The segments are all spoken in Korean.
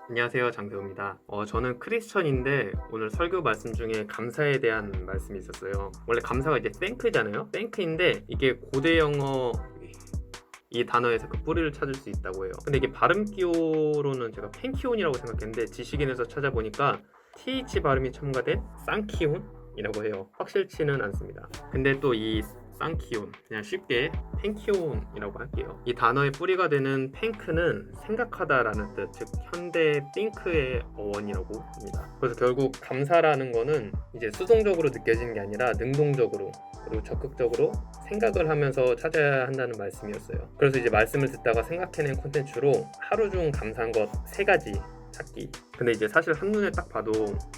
안녕하세요, 장세호입니다. 저는 크리스천인데 오늘 설교 말씀 중에 감사에 대한 말씀이 있었어요. 원래 감사가 이제 땡크잖아요. 땡크인데 이게 고대 영어 이 단어에서 그 뿌리를 찾을 수 있다고 해요. 근데 이게 발음 기호로는 제가 펜키온이라고 생각했는데 지식인에서 찾아보니까 TH 발음이 첨가된 쌍키온이라고 해요. 확실치는 않습니다. 근데 또 이 쌍키온, 그냥 쉽게 펜키온이라고 할게요. 이 단어의 뿌리가 되는 펜크는 생각하다라는 뜻, 즉 현대 띵크의 어원이라고 합니다. 그래서 결국 감사라는 거는 이제 수동적으로 느껴지는 게 아니라 능동적으로 그리고 적극적으로 생각을 하면서 찾아야 한다는 말씀이었어요. 그래서 이제 말씀을 듣다가 생각해낸 콘텐츠로 하루 중 감사한 것 3가지 찾기. 근데 이제 사실 한눈에 딱 봐도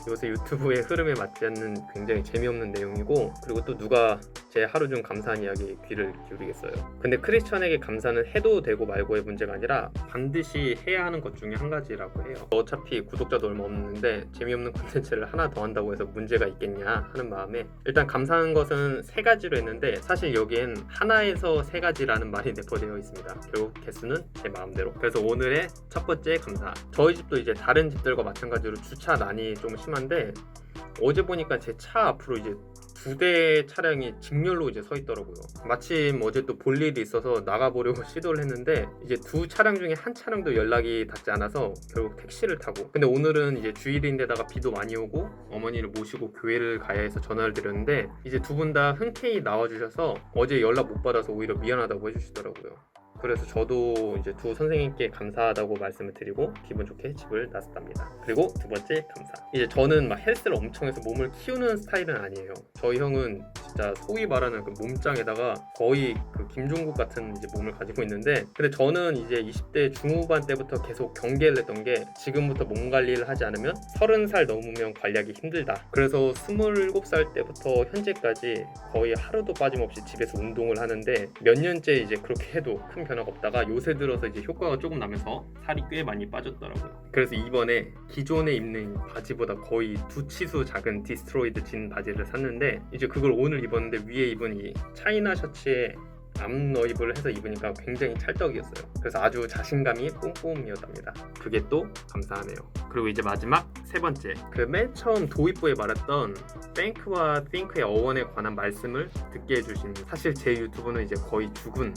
요새 유튜브의 흐름에 맞지 않는 굉장히 재미없는 내용이고, 그리고 또 누가 제 하루 중 감사한 이야기에 귀를 기울이겠어요. 근데 크리스천에게 감사는 해도 되고 말고의 문제가 아니라 반드시 해야 하는 것 중에 한 가지라고 해요. 어차피 구독자도 얼마 없는데 재미없는 콘텐츠를 하나 더 한다고 해서 문제가 있겠냐 하는 마음에 일단 감사한 것은 3가지로 했는데, 사실 여기엔 하나에서 3가지라는 말이 내포되어 있습니다. 결국 개수는 제 마음대로. 그래서 오늘의 첫 번째 감사, 저희 집도 이제 다른 집들과 마찬가지로 주차난이 좀 심한데, 어제 보니까 제 차 앞으로 이제 2대 차량이 직렬로 이제 서 있더라고요. 마침 어제 또 볼 일이 있어서 나가보려고 시도를 했는데 이제 2차량 중에 한 차량도 연락이 닿지 않아서 결국 택시를 타고, 근데 오늘은 이제 주일인데다가 비도 많이 오고 어머니를 모시고 교회를 가야 해서 전화를 드렸는데 이제 2분 다 흔쾌히 나와주셔서 어제 연락 못 받아서 오히려 미안하다고 해주시더라고요. 그래서 저도 이제 2 선생님께 감사하다고 말씀을 드리고 기분 좋게 집을 나섰답니다. 그리고 2번째 감사, 이제 저는 막 헬스를 엄청 해서 몸을 키우는 스타일은 아니에요. 저희 형은 진짜 소위 말하는 그 몸짱에다가 거의 그 김종국 같은 이제 몸을 가지고 있는데, 근데 저는 이제 20대 중후반 때부터 계속 경계를 했던 게, 지금부터 몸 관리를 하지 않으면 30살 넘으면 관리하기 힘들다. 그래서 27살 때부터 현재까지 거의 하루도 빠짐없이 집에서 운동을 하는데, 몇 년째 이제 그렇게 해도 큰 변화가 없다가 요새 들어서 이제 효과가 조금 나면서 살이 꽤 많이 빠졌더라고요. 그래서 이번에 기존에 입는 바지보다 거의 2치수 작은 디스트로이드 진 바지를 샀는데, 이제 그걸 오늘 입었는데 위에 입은 이 차이나 셔츠에 암너입을 해서 입으니까 굉장히 찰떡이었어요. 그래서 아주 자신감이 뿜뿜이었답니다. 그게 또 감사하네요. 그리고 이제 마지막 3번째, 그 맨 처음 도입부에 말했던 Thank와 Think의 어원에 관한 말씀을 듣게 해주신, 사실 제 유튜브는 이제 거의 죽은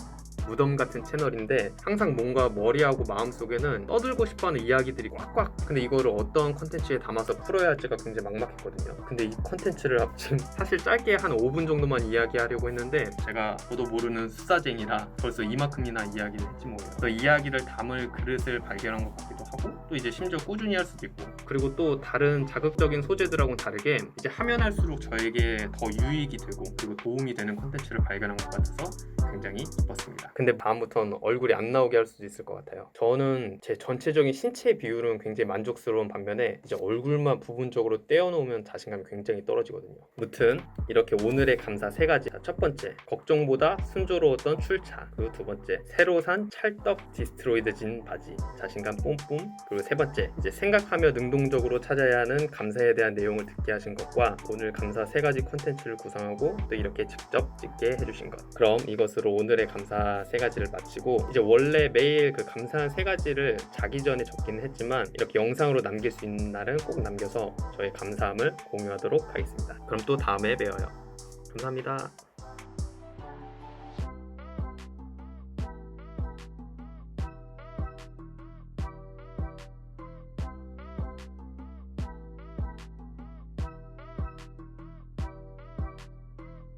무덤 같은 채널인데 항상 뭔가 머리하고 마음속에는 떠들고 싶어하는 이야기들이 꽉꽉, 근데 이거를 어떤 콘텐츠에 담아서 풀어야 할지가 굉장히 막막했거든요. 근데 이 콘텐츠를 지금 사실 짧게 한 5분 정도만 이야기하려고 했는데 제가 저도 모르는 수사쟁이라 벌써 이만큼이나 이야기를 했지 뭐예요. 그래서 이야기를 담을 그릇을 발견한 것 같기도 하고, 또 이제 심지어 꾸준히 할 수도 있고, 그리고 또 다른 자극적인 소재들하고는 다르게 이제 하면 할수록 저에게 더 유익이 되고 그리고 도움이 되는 콘텐츠를 발견한 것 같아서 굉장히 기뻤습니다. 근데 다음부터는 얼굴이 안 나오게 할 수도 있을 것 같아요. 저는 제 전체적인 신체 비율은 굉장히 만족스러운 반면에 이제 얼굴만 부분적으로 떼어놓으면 자신감이 굉장히 떨어지거든요. 무튼 이렇게 오늘의 감사 3가지. 첫 번째, 걱정보다 순조로웠던 출차. 그리고 2번째, 새로 산 찰떡 디스트로이드 진 바지, 자신감 뿜뿜. 그리고 3번째, 이제 생각하며 능동적으로 찾아야 하는 감사에 대한 내용을 듣게 하신 것과 오늘 감사 3가지 콘텐츠를 구성하고 또 이렇게 직접 찍게 해주신 것. 그럼 이것으로 오늘의 감사 3가지를 마치고, 이제 원래 매일 그 감사한 3가지를 자기 전에 적기는 했지만 이렇게 영상으로 남길 수 있는 날은 꼭 남겨서 저의 감사함을 공유하도록 하겠습니다. 그럼 또 다음에 봬요. 감사합니다.